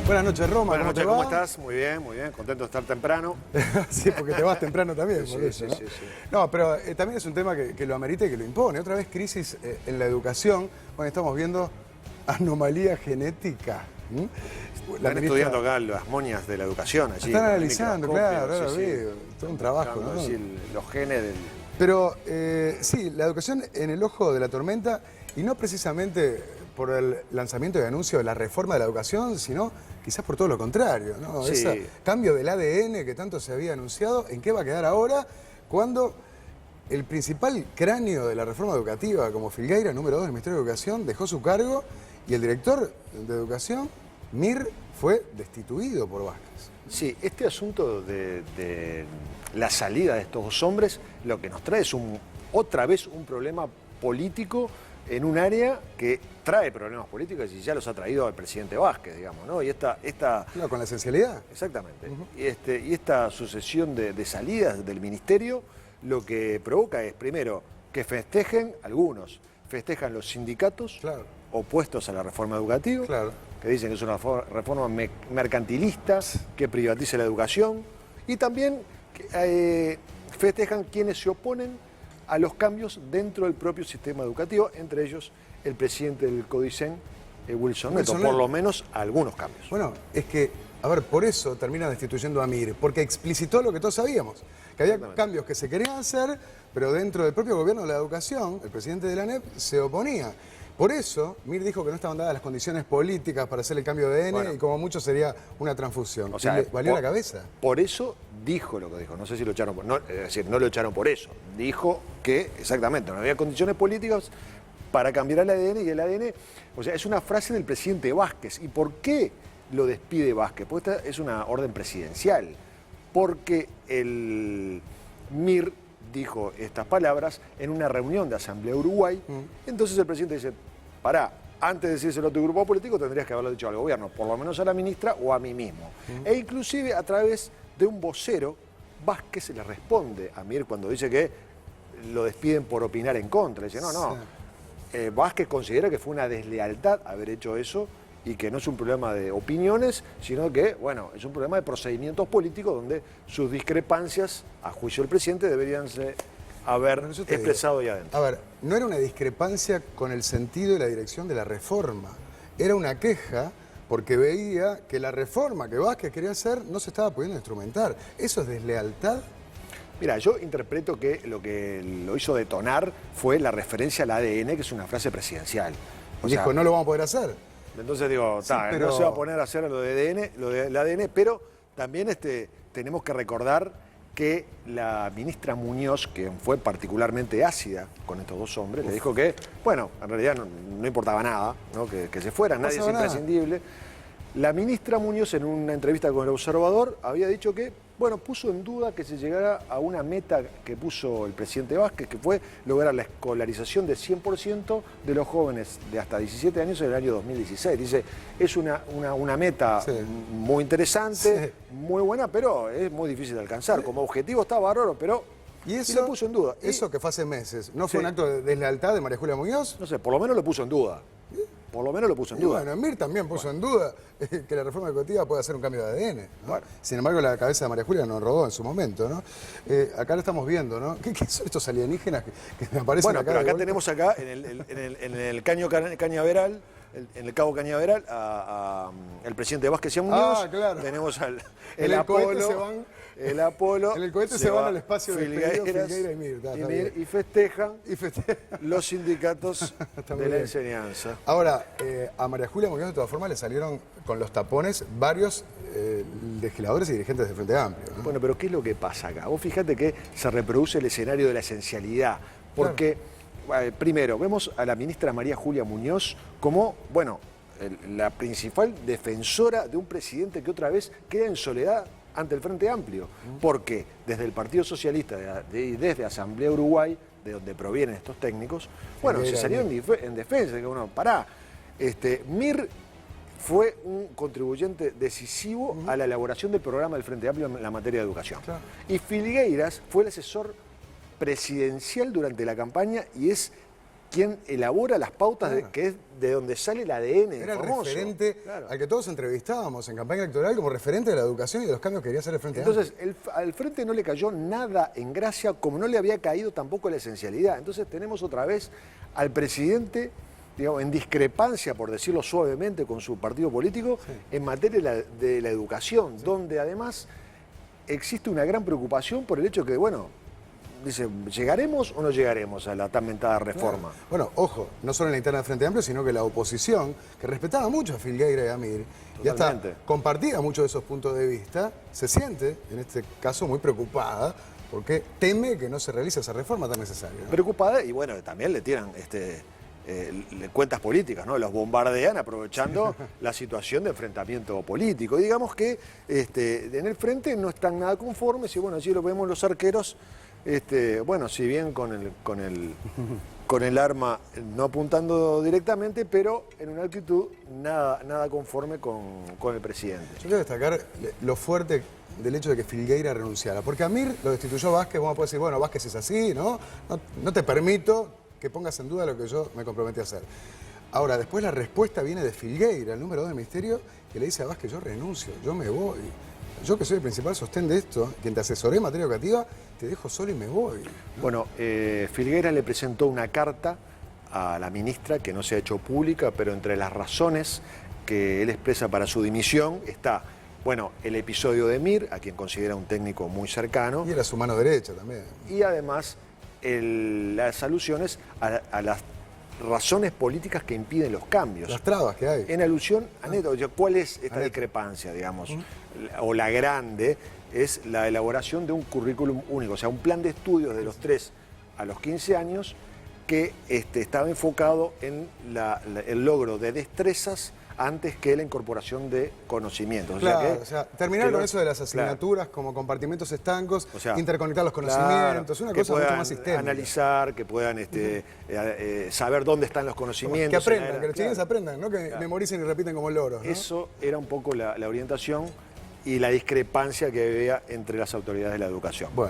Buenas noches, Roma. Buenas noches, ¿cómo ¿cómo te va? estás? Muy bien, contento de estar temprano. Sí, porque te vas temprano también, Sí, por eso, sí, ¿no? sí, sí. No, pero también es un tema que lo amerita y que lo impone. Otra vez crisis en la educación. Bueno, estamos viendo anomalía genética. Están estudiando acá las moñas de la educación. Allí, Están con el analizando, microscopio, claro, ahora sí, sí. veo. Todo un trabajo, Buscando ¿no? así los genes del... Pero sí, la educación en el ojo de la tormenta, y no precisamente por el lanzamiento de anuncio de la reforma de la educación, sino quizás por todo lo contrario, ¿no? Sí. Ese cambio del ADN que tanto se había anunciado, ¿en qué va a quedar ahora? Cuando el principal cráneo de la reforma educativa, como Filgueira, número 2 del Ministerio de Educación, dejó su cargo y el director de Educación, Mir, fue destituido por Vázquez. Sí, este asunto de la salida de estos dos hombres, lo que nos trae es otra vez un problema político en un área que trae problemas políticos y ya los ha traído al presidente Vázquez, digamos, ¿no? Y No, con la esencialidad. exactamente. Y esta sucesión de salidas del ministerio lo que provoca es, primero, que festejen algunos, festejan los sindicatos Claro. opuestos a la reforma educativa, Claro. que dicen que es una reforma mercantilista, que privatiza la educación, y también festejan quienes se oponen a los cambios dentro del propio sistema educativo, entre ellos el presidente del CODICEN, Wilson Neto, por lo menos algunos cambios. Bueno, es que, a ver, por eso termina destituyendo a Mir, porque explicitó lo que todos sabíamos, que había cambios que se querían hacer, pero dentro del propio gobierno de la educación, el presidente de la ANEP se oponía. Por eso, Mir dijo que no estaban dadas las condiciones políticas para hacer el cambio de ADN, Bueno, y como mucho sería una transfusión. O sea, ¿Y le valió la cabeza? Por eso dijo lo que dijo. No sé si lo echaron es decir, no lo echaron por eso. Dijo que, exactamente, no había condiciones políticas para cambiar el ADN y el ADN, o sea, es una frase del presidente Vázquez. ¿Y por qué lo despide Vázquez? Porque esta es una orden presidencial. Porque el Mir dijo estas palabras en una reunión de Asamblea Uruguay. Entonces el presidente dice, pará, antes de decírselo a tu grupo político tendrías que haberlo dicho al gobierno, por lo menos a la ministra o a mí mismo. E inclusive a través de un vocero, Vázquez se le responde a Mir cuando dice que lo despiden por opinar en contra. Dice, no. Vázquez considera que fue una deslealtad haber hecho eso y que no es un problema de opiniones, sino que, bueno, es un problema de procedimientos políticos donde sus discrepancias, a juicio del presidente, deberían haber expresado ya adentro. A ver, no era una discrepancia con el sentido y la dirección de la reforma, era una queja porque veía que la reforma que Vázquez quería hacer no se estaba pudiendo instrumentar. ¿Eso es deslealtad? Mira, yo interpreto que lo hizo detonar fue la referencia al ADN, que es una frase presidencial. Dijo, no lo vamos a poder hacer. Entonces digo, Sí, pero... no se va a poner a hacer lo del ADN, pero también tenemos que recordar que la ministra Muñoz, que fue particularmente ácida con estos dos hombres, le dijo que, bueno, en realidad no importaba nada, ¿no? que se fueran, nadie es imprescindible. La ministra Muñoz, en una entrevista con El Observador, había dicho que, bueno, puso en duda que se llegara a una meta que puso el presidente Vázquez, que fue lograr la escolarización de 100% de los jóvenes de hasta 17 años en el año 2016. Dice, es una meta muy interesante, muy buena, pero es muy difícil de alcanzar. Como objetivo está bárbaro, pero y lo puso en duda. Eso que fue hace meses, ¿no fue un acto de deslealtad de María Julia Muñoz? No sé, por lo menos lo puso en duda. Por lo menos lo puso en duda. Bueno, Mir también puso en duda que la reforma educativa puede hacer un cambio de ADN, ¿no? Bueno. Sin embargo, la cabeza de María Julia nos rodó en su momento, ¿no? Acá lo estamos viendo, ¿no? ¿Qué son estos alienígenas que me aparecen acá? Bueno, pero acá tenemos acá, en el Cañaveral, en el Cabo Cañaveral, el presidente Vázquez y Muñoz. Claro. Tenemos el Apolo. El Apolo. En el cohete se van al espacio de Filgueira y Mir. Y festejan los sindicatos de la enseñanza. Ahora, a María Julia Muñoz de todas formas le salieron con los tapones varios legisladores y dirigentes del Frente Amplio, ¿no? Bueno, pero ¿qué es lo que pasa acá? Vos fíjate que se reproduce el escenario de la esencialidad, porque primero vemos a la ministra María Julia Muñoz como, bueno, la principal defensora de un presidente que otra vez queda en soledad ante el Frente Amplio, porque desde el Partido Socialista y desde Asamblea Uruguay, de donde provienen estos técnicos, bueno, se salió en defensa, que bueno, pará, Mir fue un contribuyente decisivo a la elaboración del programa del Frente Amplio en la materia de educación. Claro. Y Filgueiras fue el asesor presidencial durante la campaña y es quien elabora las pautas, que es de donde sale el ADN Era el famoso. referente al que todos entrevistábamos en campaña electoral como referente de la educación y de los cambios que quería hacer el Frente Amplio. Entonces, al Frente no le cayó nada en gracia, como no le había caído tampoco la esencialidad. Entonces tenemos otra vez al presidente, digamos, en discrepancia, por decirlo suavemente, con su partido político, en materia de la educación, donde además existe una gran preocupación por el hecho que, bueno, dice, ¿llegaremos o no llegaremos a la tan mentada reforma? Claro. Bueno, ojo, no solo en la interna del Frente Amplio, sino que la oposición, que respetaba mucho a Filgueira y a Amir, y hasta compartía muchos de esos puntos de vista, se siente, en este caso, muy preocupada, porque teme que no se realice esa reforma tan necesaria, ¿no? Preocupada, y bueno, también le tiran cuentas políticas, ¿no? Los bombardean aprovechando la situación de enfrentamiento político. Y digamos que en el Frente no están nada conformes, y bueno, allí lo vemos los arqueros. Bueno, si bien con el arma no apuntando directamente, pero en una actitud nada conforme con el presidente. Yo quiero destacar lo fuerte del hecho de que Filgueira renunciara, porque Amir lo destituyó Vázquez. Vos podés decir, bueno, Vázquez es así, ¿no? No te permito que pongas en duda lo que yo me comprometí a hacer. Ahora, después la respuesta viene de Filgueira, el número 2 del Ministerio, que le dice a Vázquez, yo renuncio, yo me voy. Yo, que soy el principal sostén de esto, quien te asesoré en materia educativa, te dejo solo y me voy, ¿no? Bueno, Filgueira le presentó una carta a la ministra que no se ha hecho pública, pero entre las razones que él expresa para su dimisión está, bueno, el episodio de Mir, a quien considera un técnico muy cercano. Y era su mano derecha también. Y además las alusiones a las razones políticas que impiden los cambios. Las trabas que hay. En alusión a Neto, ¿cuál es esta discrepancia, digamos? O la grande es la elaboración de un currículum único, o sea, un plan de estudios de los 3 a los 15 años que estaba enfocado en el logro de destrezas antes que la incorporación de conocimientos. Claro, o sea, terminar con eso de las asignaturas como compartimentos estancos, o sea, interconectar los conocimientos, una cosa mucho más sistémica. Analizar, que puedan saber dónde están los conocimientos. Que aprendan, que los chilenos aprendan, no que memoricen y repiten como loros, ¿no? Eso era un poco la orientación y la discrepancia que había entre las autoridades de la educación. Bueno.